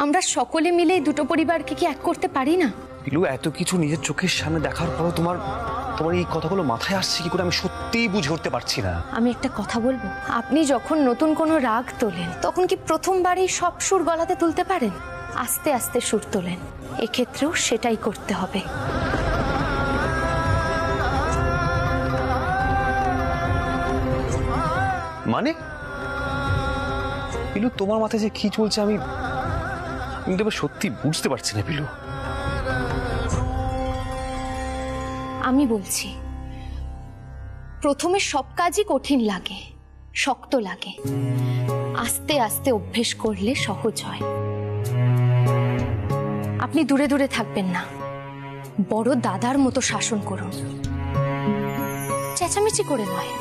আমরা সকলে মিলে দুটো পরিবারকে কি এক করতে পারি না? পিলু, এত কিছু নিজের চোখের সামনে দেখার পরও তোমার এই কথাগুলো মাথায় আসছে কি করে আমি সত্যিই বুঝে উঠতে পারছি না। আমি একটা কথা বলবো, আপনি যখন নতুন কোনো রাগ তোলেন তখন কি প্রথমবারই সব সুর গলাতে তুলতে পারেন? আস্তে আস্তে সুর তোলেন, এক্ষেত্রেও সেটাই করতে হবে। মানে পিলু, তোমার মাথায় যে কি চলছে আমি কিন্তু এবার সত্যি বুঝতে পারছি না পিলু। আমি বলছি, প্রথমে সব কাজই কঠিন লাগে, শক্ত লাগে, আস্তে আস্তে অভ্যেস করলে সহজ হয়। আপনি দূরে দূরে থাকবেন না, বড় দাদার মতো শাসন করুন, চেঁচামেচি করে নয়।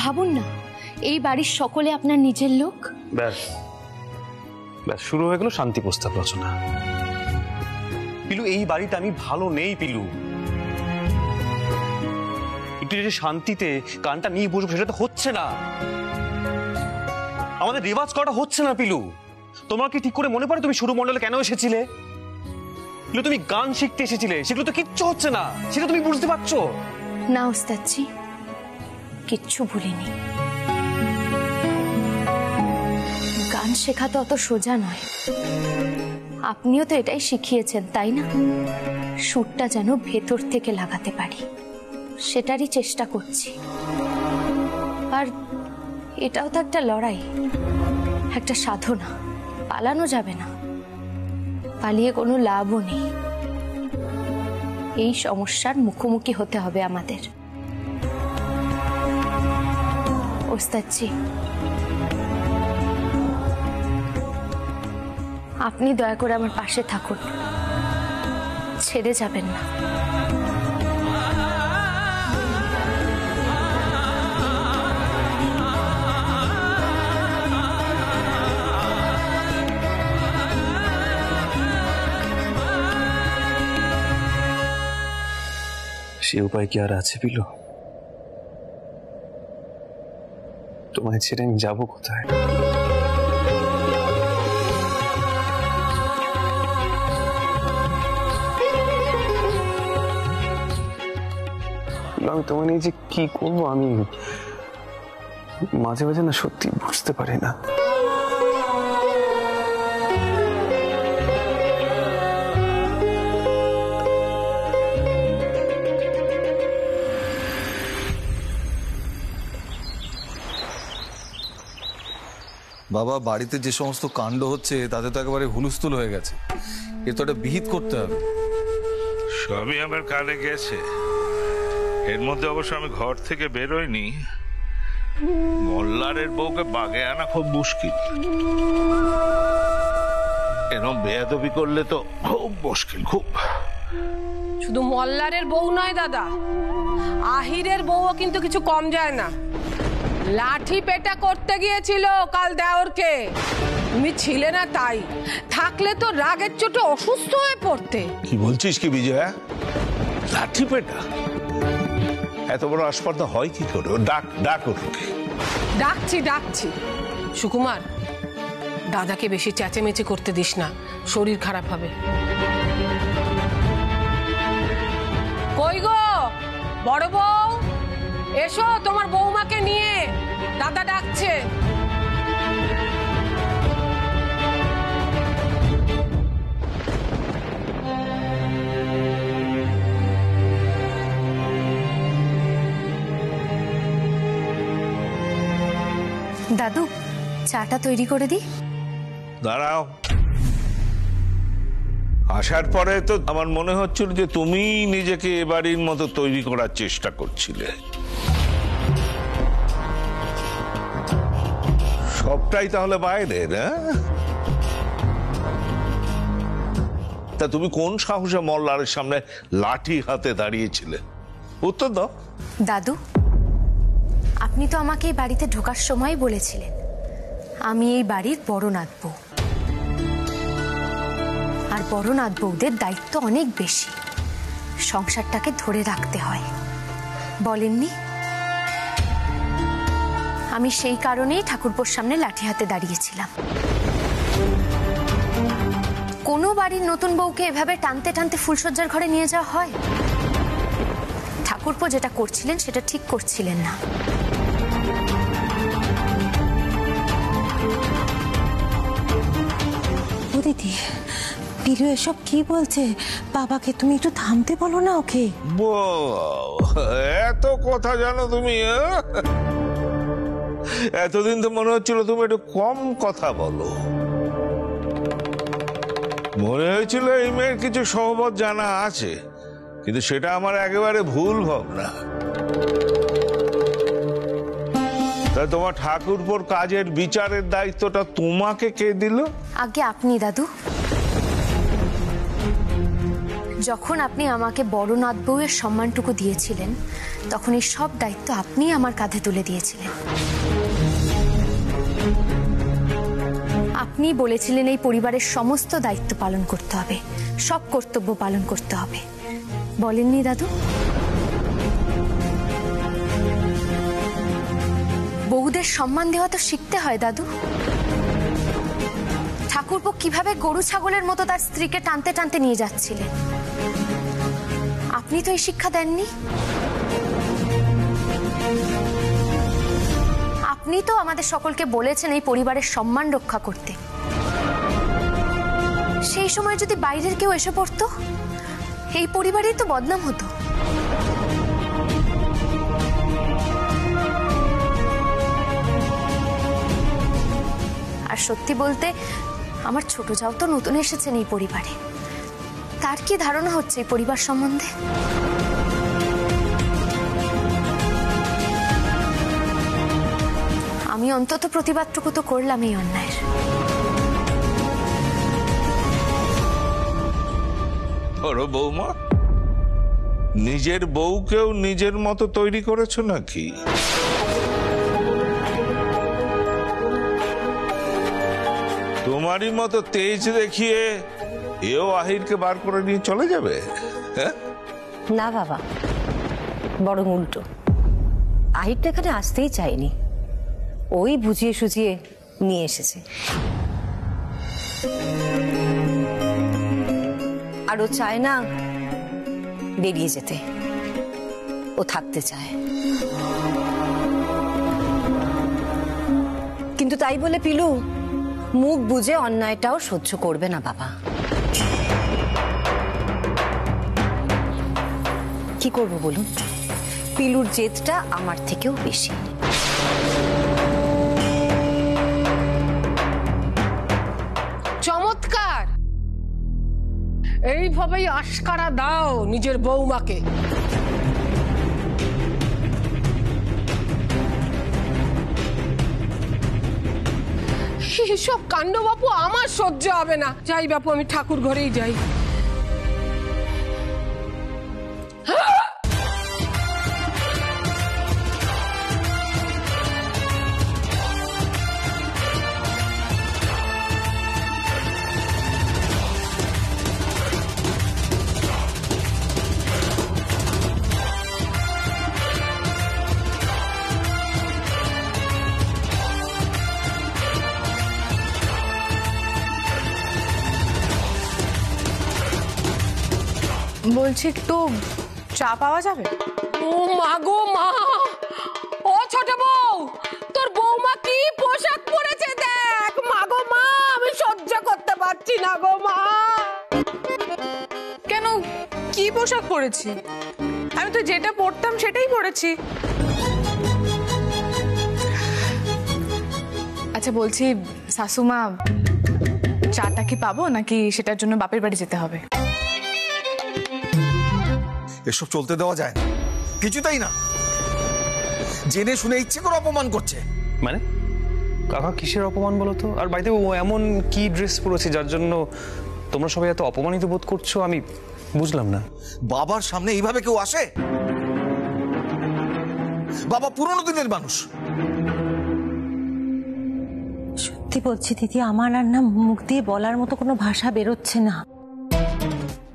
ভাবুন না, এই বাড়ির সকলে আপনার নিজের লোক। ব্যাস ব্যাস, শুরু হয়ে গেল শান্তি প্রস্তাব রচনা। পিলু, এই বাড়িতে আমি ভালো নেই পিলু। একটু যে শান্তিতে কানটা নিয়ে বসবো সেটা তো হচ্ছে না, আমাদের রেওয়াজ করাটা হচ্ছে না পিলু। তোমার কি ঠিক করে মনে পড়ে তুমি সুরমণ্ডলে কেন এসেছিলে? পিলু, তুমি গান শিখতে এসেছিলে, সেগুলো তো কিচ্ছু হচ্ছে না, সেটা তুমি বুঝতে পারছো না? ওস্তাদজি, কিচ্ছু ভুলিনি। গান শেখা তো অত সোজা নয়, আপনিও তো এটাই শিখিয়েছেন তাই না? সুরটা যেন ভেতর থেকে লাগাতে পারি, সেটারই চেষ্টা করছি। আর এটাও তো একটা লড়াই, একটা সাধনা, পালানো যাবে না, পালিয়ে কোনো লাভও নেই। এই সমস্যার মুখোমুখি হতে হবে আমাদের। ওস্তাদজি, আপনি দয়া করে আমার পাশে থাকুন, ছেড়ে যাবেন না। সে উপায় কি আর আছে পিলু? তোমায় ছেড়ে আমি যাবো কোথায়? আমি তোমার নিয়ে যে কি করবো আমি মাঝে মাঝে না সত্যি বুঝতে পারি না। বাবা, বাড়িতে যে সমস্ত কাণ্ড হচ্ছে তাতে তো একেবারে হুলস্থুল হয়ে গেছে, এর তো একটা বিহিত করতে হবে। সবই আমার কানে গেছে, এর মধ্যে অবশ্য আমি ঘর থেকে বেরোইনি। মোল্লারের বউকে বাগে আনা খুব মুশকিল, এরকম বেয়াদবি করলে তো খুব মুশকিল, খুব। শুধু মোল্লারের বউ নয় দাদা, আহিরের বউও কিন্তু কিছু কম যায় না। লাঠি পেটা করতে গিয়েছিল কাল দেওরকে, তুমি ছিলে না তাই, থাকলে তো রাগের চোটে অসুস্থ হয়ে পড়তে। কি বলছিস কি বিজয়া? লাঠি পেটা? এত বড় আসপাতা হয় কি করে? ডাক ডাক ওকে। ডাকছি। সুকুমার, দাদাকে বেশি চেঁচামেচি করতে দিস না, শরীর খারাপ হবে। কই গো বড় বউ, এসো তোমার বৌমাকে নিয়ে, দাদা ডাকছে। দাদু, চাটা তৈরি করে দি। দাঁড়াও, আসার পরে তো আমার মনে হচ্ছিল যে তুমি নিজেকে এ বাড়ির মতো তৈরি করার চেষ্টা করছিলে। সবটাই তাহলে বাইরের? তা তুমি কোন সাহসে মোল্লারের সামনে লাঠি হাতে দাঁড়িয়েছিলে? উত্তর দাও। দাদু, আপনি তো আমাকে এই বাড়িতে ঢোকার সময় বলেছিলেন আমি এই বাড়ির বড় নাতবউ, আর বড় নাতবউদের দায়িত্ব অনেক বেশি, সংসারটাকে ধরে রাখতে হয়, বলেননি? আমি সেই কারণেই ঠাকুরপোর সামনে লাঠি হাতে দাঁড়িয়েছিলাম। কোনো বাড়ির নতুন বউকে এভাবে টানতে টানতে ফুলসজ্জার ঘরে নিয়ে যাওয়া হয়? ঠাকুরপো যেটা করছিলেন সেটা ঠিক করছিলেন না। ও দিদি, পিলু এসব কি বলছে? বাবাকে তুমি একটু থামতে বলো না ওকে। এত কথা জানো তুমি? এতদিন তো মনে হচ্ছিল তুমি একটু কম কথা বলো। মনে হয়েছিল এই মেয়ের কিছু সহবত জানা আছে, কিন্তু সেটা আমার একেবারে ভুল ভাবনা। তাই তোমার ঠাকুরপোর কাজের বিচারের দায়িত্বটা তোমাকে কে দিল? আগে আপনি দাদু। যখন আপনি আমাকে বড় নাত বউয়ের সম্মানটুকু দিয়েছিলেন, তখন এই সব দায়িত্ব আপনি আমার কাঁধে তুলে দিয়েছিলেন। আপনি বলেছিলেন এই পরিবারের সমস্ত দায়িত্ব পালন করতে হবে, সব কর্তব্য পালন করতে হবে, বলেননি দাদু? বউদের সম্মান দেওয়া তো শিখতে হয় দাদু। ঠাকুরপো কিভাবে গরু ছাগলের মতো তার স্ত্রীকে টানতে টানতে নিয়ে যাচ্ছিলেন, আপনি তো এই শিক্ষা দেননি। আপনি তো আমাদের সকলকে বলেছেন এই পরিবারের সম্মান রক্ষা করতে। সেই সময় যদি বাইরের কেউ এসে পড়তো, এই পরিবারেই তো বদনাম হতো। আর সত্যি বলতে আমার ছোট যাও তো নতুন এসেছেন এই পরিবারে, তার কি ধারণা হচ্ছে এই পরিবার সম্বন্ধে? আমি অন্তত প্রতিবাদটুকু তো করলাম এই অন্যায়ের। ওরে বৌমা, নিজের বউকেও নিজের মতো তৈরি করেছো নাকি? তোমারই মতো তেজ দেখিয়ে এও আহিরকে বার করে নিয়ে চলে যাবে? হ্যাঁ না বাবা, বরং উল্টো। আহির তো এখানে আসতেই চাইনি, ওই বুঝিয়ে সুঝিয়ে নিয়ে এসেছে। আর ও চায় না বেরিয়ে যেতে, ও থাকতে চায়। কিন্তু তাই বলে পিলু মুখ বুঝে অন্যায়টাও সহ্য করবে না বাবা। কি করবো বলুন, পিলুর জেদটা আমার থেকেও বেশি। চমৎকার, এইভাবেই আশকারা দাও নিজের বৌমাকে। এসব কাণ্ড বাপু আমার সহ্য হবে না। যাই বাপু, আমি ঠাকুর ঘরেই যাই। বলছি একটু চা পাওয়া যাবে? ও মা গো মা, ও ছোট বউ, তোর বৌমা কি পোশাক পরেছে দেখ। মা গো মা, আমি সহ্য করতে পারছি না গো মা। কেন, কি পোশাক পরেছি? আমি তো যেটা পরতাম সেটাই পরেছি। আচ্ছা বলছি শাশুমা, চাটা কি পাবো নাকি সেটার জন্য বাপের বাড়ি যেতে হবে? এসব চলতে দেওয়া যায় না, কিছুতেই না। জেনে শুনে ইচ্ছে করে অপমান করছে। মানে কাকা কিসের অপমান বলো তো? আর বাড়িতে ও এমন কি ড্রেস পরেছে যার জন্য তোমরা সবাই এত অপমানিত বোধ করছো? আমি বুঝলাম না। বাবার সামনে এইভাবে কেউ আসে? বাবা পুরনো দিনের মানুষ। সত্যি বলছি দিদি, আমার আর না মুখ দিয়ে বলার মতো কোনো ভাষা বেরোচ্ছে না।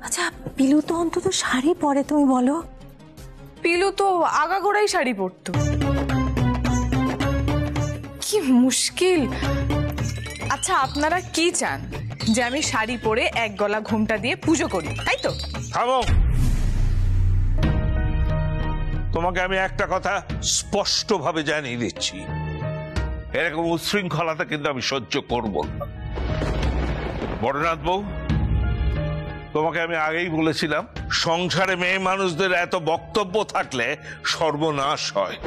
আচ্ছা পিলু তো অন্তত শাড়ি পরে, তুমি বলো। পিলু তো আগাগোড়াই শাড়ি পরতো। কি মুশকিল। আচ্ছা, আপনারা কি চান? যে আমি শাড়ি পরে এক গলা ঘুমটা দিয়ে পুজো করি, তাই তো? থামো। তোমাকে আমি একটা কথা স্পষ্টভাবে জানিয়ে দিচ্ছি, এরকম উচ্ছৃঙ্খলতা কিন্তু আমি সহ্য করব না। বড়নাথ বউ, তোমাকে আমি আগেই বলেছিলাম, সংসারে মেয়ে মানুষদের এত বক্তব্য থাকলে সর্বনাশ হয়।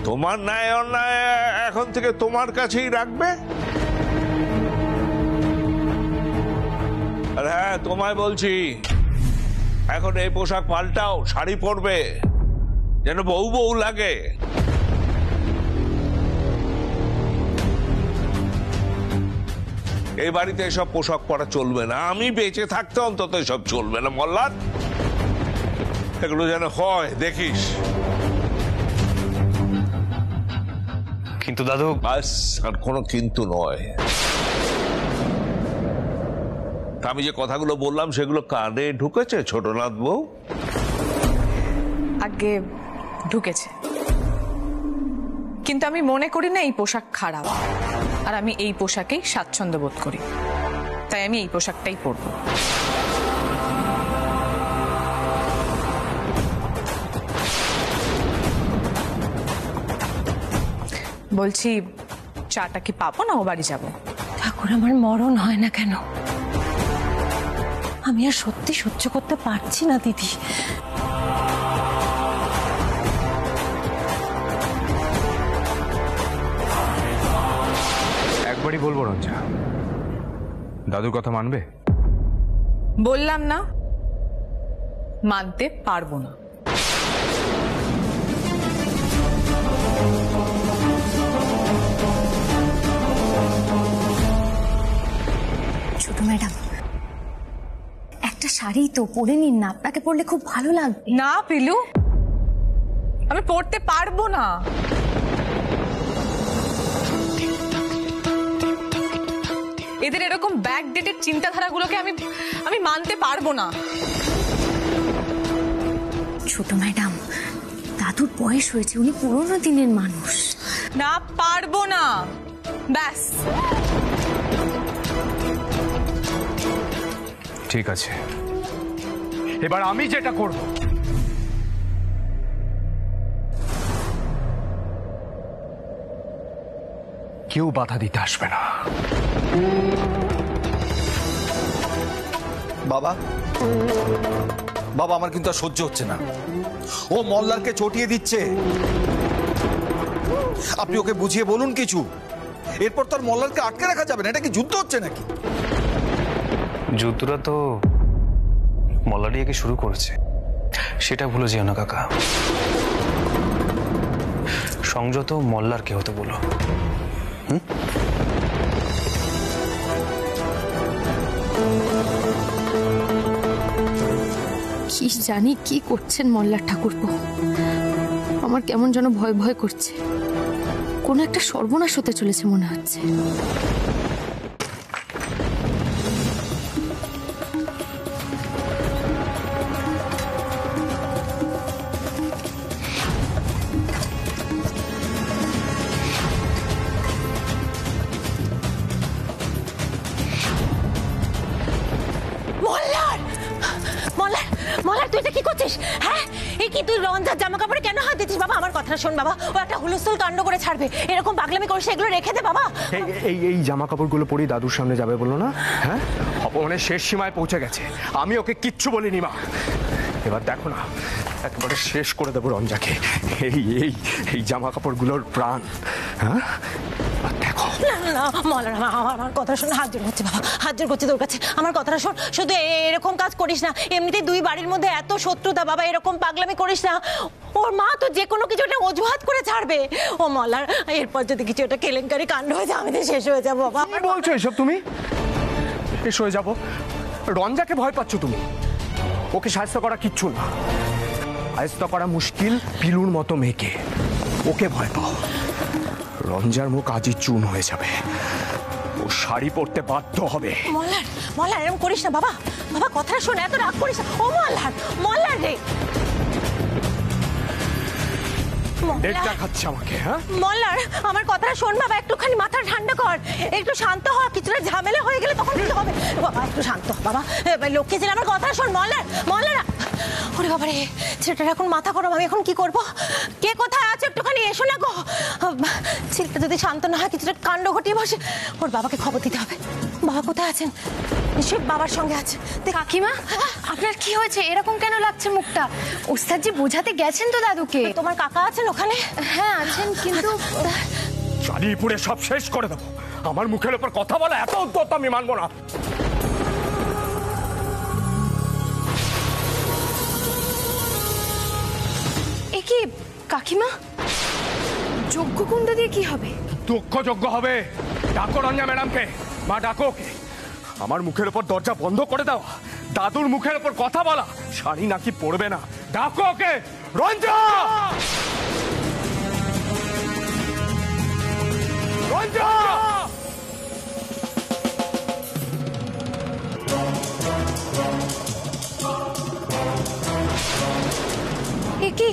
তোমার ন্যায় অন্যায় এখন থেকে তোমার কাছেই রাখবে। আর হ্যাঁ, তোমায় বলছি, এখন এই পোশাক পাল্টাও, শাড়ি পরবে, যেন বউ বউ লাগে। এই বাড়িতে এসব পোশাক পরা চলবে না, আমি বেঁচে থাকতে অন্তত এসব চলবে না। মল্লার, এগুলো যেন হয় দেখিস। কিন্তু দাদু, বাস, আর কোনো কিন্তু নয়। আমি যে কথাগুলো বললাম সেগুলো কানে ঢুকেছে ছোটনাথ বউ? আগে ঢুকেছে, কিন্তু আমি মনে করি না এই পোশাক খারাপ, আর আমি এই পোশাকেই স্বাচ্ছন্দ্য বোধ করি, তাই আমি এই পোশাকটাই পরবো। বলছি, চাটা কি পাবো না ও বাড়ি যাবো? ঠাকুর, আমার মরণ হয় না কেন? আমি আর সত্যি সহ্য করতে পারছি না দিদি। একবারই বলবো রঞ্জা, দাদুর কথা মানবে? বললাম না, মানতে পারবো না। ছোট ম্যাডাম, একটা শাড়ি তো পরে নিন না, আপনাকে পরলে খুব ভালো লাগবে। না পিলু, আমি পড়তে পারবো না। এদের এরকম ব্যাকডেটেড চিন্তাধারাগুলোকে আমি মানতে পারবো না। ছোট ম্যাডাম, দাদুর বয়স হয়েছে, উনি পুরোনো দিনের মানুষ। না, পারবো না, ব্যাস। ঠিক আছে, এবার আমি যেটা করব, কেউ বাধা দিতে আসবে না। বাবা, বাবা, আমার কিন্তু আর সহ্য হচ্ছে না। ও মল্লারকে চটিয়ে দিচ্ছে। আপনি ওকে বুঝিয়ে বলুন কিছু। এরপর তো আর মল্লারকে আটকে রাখা যাবে না। এটা কি যুদ্ধ হচ্ছে নাকি? যুদ্ধটা তো মল্লারিয়াকে শুরু করেছে, সেটা ভুলে যেও না কাকা। সংযত মল্লারকে হতে বলো। কি জানি কি করছেন মল্লার ঠাকুরপো, আমার কেমন যেন ভয় ভয় করছে। কোনো একটা সর্বনাশ হতে চলেছে মনে হচ্ছে। মলার, তুই এটা কি করছিস? হ্যাঁ, এই কি তুই রঞ্জার জামা কাপড়ে কেন হাত দিচ্ছিস? বাবা, আমার কথা শোন বাবা, ও একটা হুলস্থুল কাণ্ড করে ছাড়বে। এরকম পাগলামি করিস, এগুলো রেখে দে বাবা। এই জামা কাপড়গুলো পরেই দাদুর সামনে যাবে বলো না? হ্যাঁ, অপমানের শেষ সীমায় পৌঁছে গেছে। আমি ওকে কিচ্ছু বলিনি মা। এবার দেখো না, একেবারে শেষ করে দেবো রঞ্জাকে। এই জামা কাপড়গুলোর প্রাণ। হ্যাঁ, দেখো। না, মলার, আমার কথা শোন, হাত জোর করছে বাবা, হাত জোর করছে তোর কাছে। আমার কথাটা শোন, শুধু এরকম কাজ করিস না। এমনিতেই দুই বাড়ির মধ্যে এত শত্রুতা বাবা, এরকম পাগলামি করিস না। ওর মা তো যে কোনো কিছু একটা অজুহাত করে ছাড়বে। ও মলার, এরপর যদি কিছু একটা কেলেঙ্কারি কাণ্ড হয়ে যায়, আমি তো শেষ হয়ে যাবো বাবা। কি বলছো এসব তুমি? শেষ হয়ে যাবো? রঞ্জাকে ভয় পাচ্ছ তুমি? ওকে সাহায্য করা কিচ্ছু না। সাহায্য করা মুশকিল পিলুর মতো মেয়েকে। ওকে ভয় পাও। রঞ্জার মুখ আজই চুন হয়ে যাবে। ও শাড়ি পরতে বাধ্য হবে। মলার, মলার, এরকম করিস না বাবা। বাবা, কথাটা শোন, এত রাগ করিস না। ও মলার, মলার রে। ডেটটা খাচ্ছে আমাকে। হ্যাঁ মল্লার, আমার কথাটা শোন বাবা, একটুখানি মাথা ঠান্ডা কর, একটু শান্ত হ, কিছুটা ঝামেলা হয়ে গেলে তখন কি হবে? বাবা একটু শান্ত হ বাবা, লক্ষ্মী ছেলে, আমার কথাটা শোন। মল্লার, ওরে বাবা রে, ছেলেটার এখন মাথা গরম, আমি এখন কি করব? কে কোথায় আছে একটুখানি এসো না গো। ছেলেটা যদি শান্ত না হয়, কিছুটা কাণ্ড ঘটিয়ে বসে, ওর বাবাকে খবর দিতে হবে। বাবা কোথায় আছেন? নিশ্চয়ই বাবার সঙ্গে আছে। কাকিমা, আপনার কি হয়েছে? এরকম কেন লাগছে মুখটা? ওস্তাদজি বোঝাতে গেছেন তো দাদুকে। তোমার কাকা আছেন ওখানে? হ্যাঁ আছেন, কিন্তু চালিয়ে পুড়ে সব শেষ করে দেবো। আমার মুখের উপর কথা বলা এত উদ্যত আমি মানবো না। এ কি কাকিমা, যজ্ঞকুণ্ড দিয়ে কি হবে? দুঃখযোগ্য হবে। ডাকো রঞ্জা ম্যাডামকে, মা ডাকো ওকে। আমার মুখের উপর দরজা বন্ধ করে দেওয়া, দাদুর মুখের উপর কথা বলা, শাড়ি নাকি পরবে না। ডাকো ওকে, রঞ্জা! রঞ্জা! এ কি,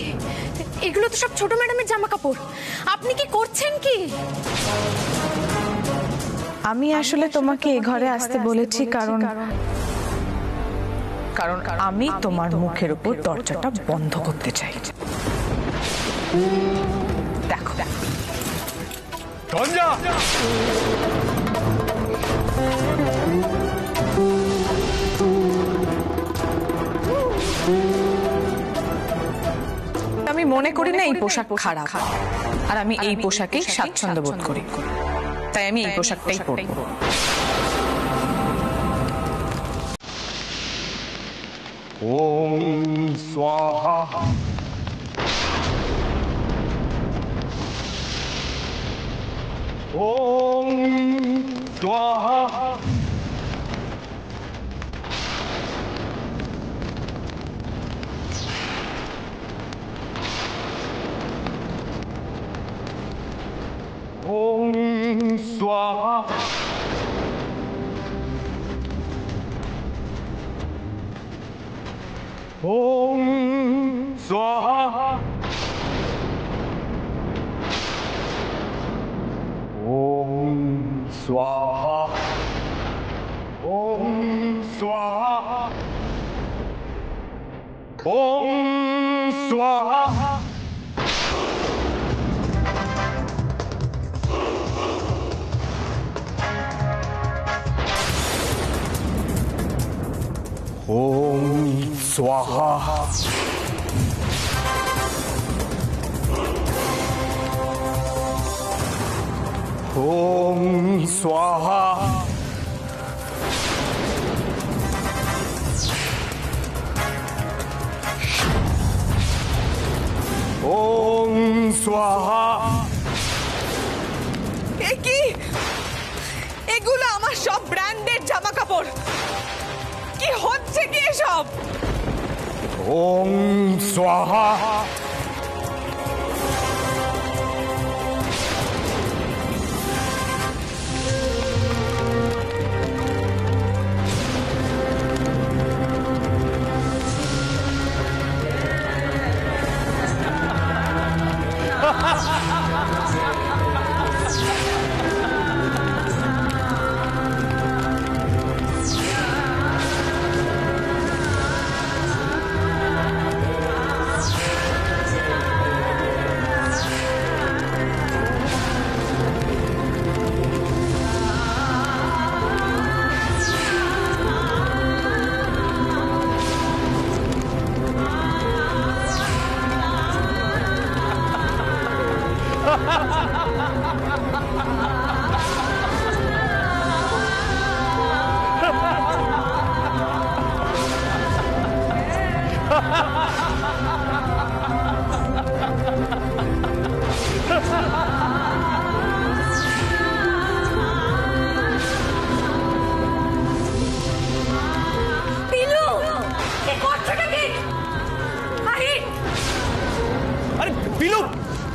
এগুলো তো সব ছোট ম্যাডামের জামা কাপড়। আপনি কি করছেন কি? আমি আসলে তোমাকে এ ঘরে আসতে বলেছি কারণ আমি তোমার মুখের উপর দরজাটা বন্ধ করতে চাই। দেখো রঞ্জা! আমি মনে করি না এই পোশাক খারাপ, আর আমি এই পোশাকেই স্বাচ্ছন্দ্য বোধ করি, তাই আমি এই পোশাকটাই পরব। ওম স্বাহা। ওম স্বাহা। ওম স্বাহা। ওম স্বাহা। ওম স্বাহা। ওম স্বাহা। ওম স্বাহা। ওম স্বাহা। ওম স্বাহা। ওম স্বাহা। এ কি? এগুলো আমার সব ব্র্যান্ডেড জামা কাপড়। কি হচ্ছে কি এসব? ওম স্বাহা।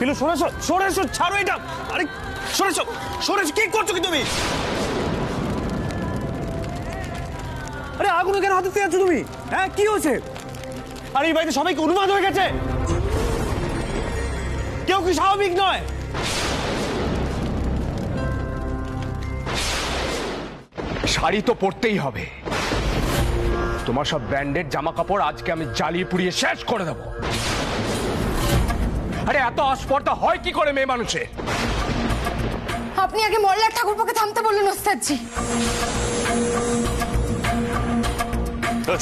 পিলু সরেছো, ছাড়ো এটা। আরে সরেছো, কি করছো কি তুমি? আরে আগুনে কেন হাতে আছো তুমি? হ্যাঁ কি হয়েছে? আরে এই বাড়িতে সবাইকে উন্মাদ হয়ে গেছে। কেউ কি স্বাভাবিক নয়? শাড়ি তো পরতেই হবে। তোমার সব ব্র্যান্ডেড জামা কাপড় আজকে আমি জ্বালিয়ে পুড়িয়ে শেষ করে দেব। আরে এত অস্পর্ধা হয় কি করে মেয়ে মানুষের? আপনি আগে মল্লার ঠাকুরপোকে থামতে বললেন ওস্তাদজি।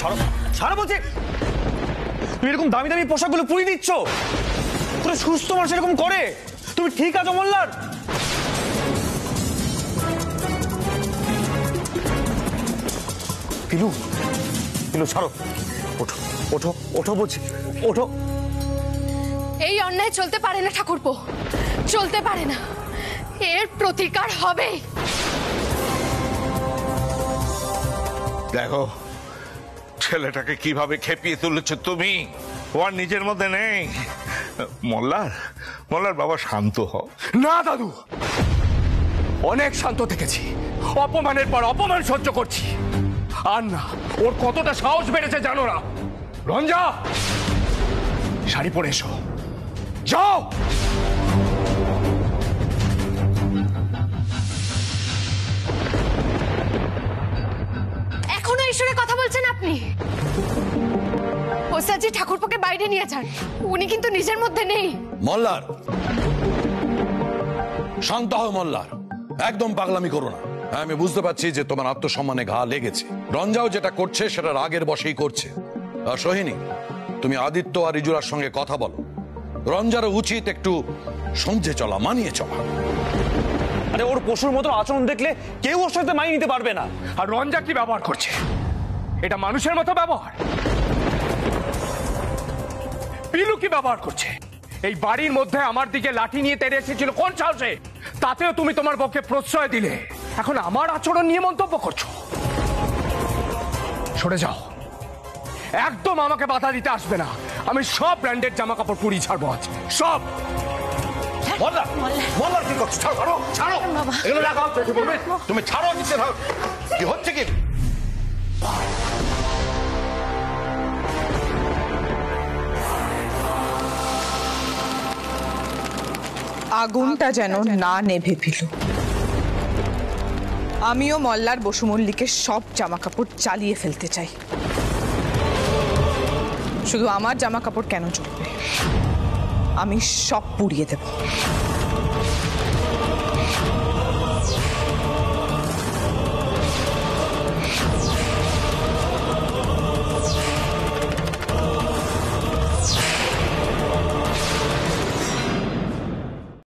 ছাড়ো ছাড়ো বলছি। তুমি এরকম দামি দামি পোশাকগুলো পুড়িয়ে দিচ্ছ। তোরা সুস্থ মানুষ এরকম করে? তুমি ঠিক আছো মোল্লার? পিলু, পিলু ছাড়ো। ওঠো ওঠো ওঠো বলছি, ওঠো। এই অন্যায় চলতে পারে না ঠাকুরপো, চলতে পারে না। এর প্রতিকার হবে। দেখো ছেলেটাকে কিভাবে খেপিয়ে তুলেছো তুমি, ও আর নিজের মধ্যে নেই। মোল্লার বাবা শান্ত হও। না দাদু, অনেক শান্ত থেকেছি, অপমানের পর অপমান সহ্য করছি। আর না, ওর কতটা সাহস বেড়েছে জানো না? রঞ্জা, শাড়ি পরে এসো, যাও। এখনো ঈশ্বরে কথা বলছেন আপনি? ওস্তাদজি ঠাকুরপোকে বাইরে নিয়ে যান, উনি কিন্তু নিজের মধ্যে নেই। মল্লার, শান্ত হও মল্লার, একদম পাগলামি করো না। আমি বুঝতে পারছি যে তোমার আত্মসম্মানে ঘা লেগেছে। রঞ্জাও যেটা করছে সেটা রাগের বশেই করছে। আর সোহিনী, তুমি আদিত্য আর রিজুরার সঙ্গে কথা বলো। রঞ্জারও উচিত একটু সঞ্জে চলা, মানিয়ে চলা। আরে ওর পশুর মতো আচরণ দেখলে কেউ ওর সাথে মানিয়ে নিতে পারবে না। আর রঞ্জা কি ব্যবহার করছে? এটা মানুষের মতো ব্যবহার? পিলু কি ব্যবহার করছে? এই বাড়ির মধ্যে আমার দিকে লাঠি নিয়ে তেড়ে এসেছিল কোন সাহসে? তাতেও তুমি তোমার পক্ষে প্রশ্রয় দিলে। এখন আমার আচরণ নিয়ে মন্তব্য করছো। সরে যাও, একদম আমাকে বাধা দিতে আসবে না। আমি সব ব্র্যান্ডেড জামা কাপড় পুড়িয়ে ছাড়বো আজ, সব। মল্লার কি করছো? ছাড়ো ছাড়ো ছাড়ো, এগুলো রাখো। তুমি ছাড়ো, কি হচ্ছে কি? আগুনটা যেন না নেভে পিলু। আমিও মল্লার বসুমল্লিকের সব জামা কাপড় জ্বালিয়ে ফেলতে চাই। শুধু আমার জামা কাপড় কেন চলবে, আমি সব পুড়িয়ে দেব।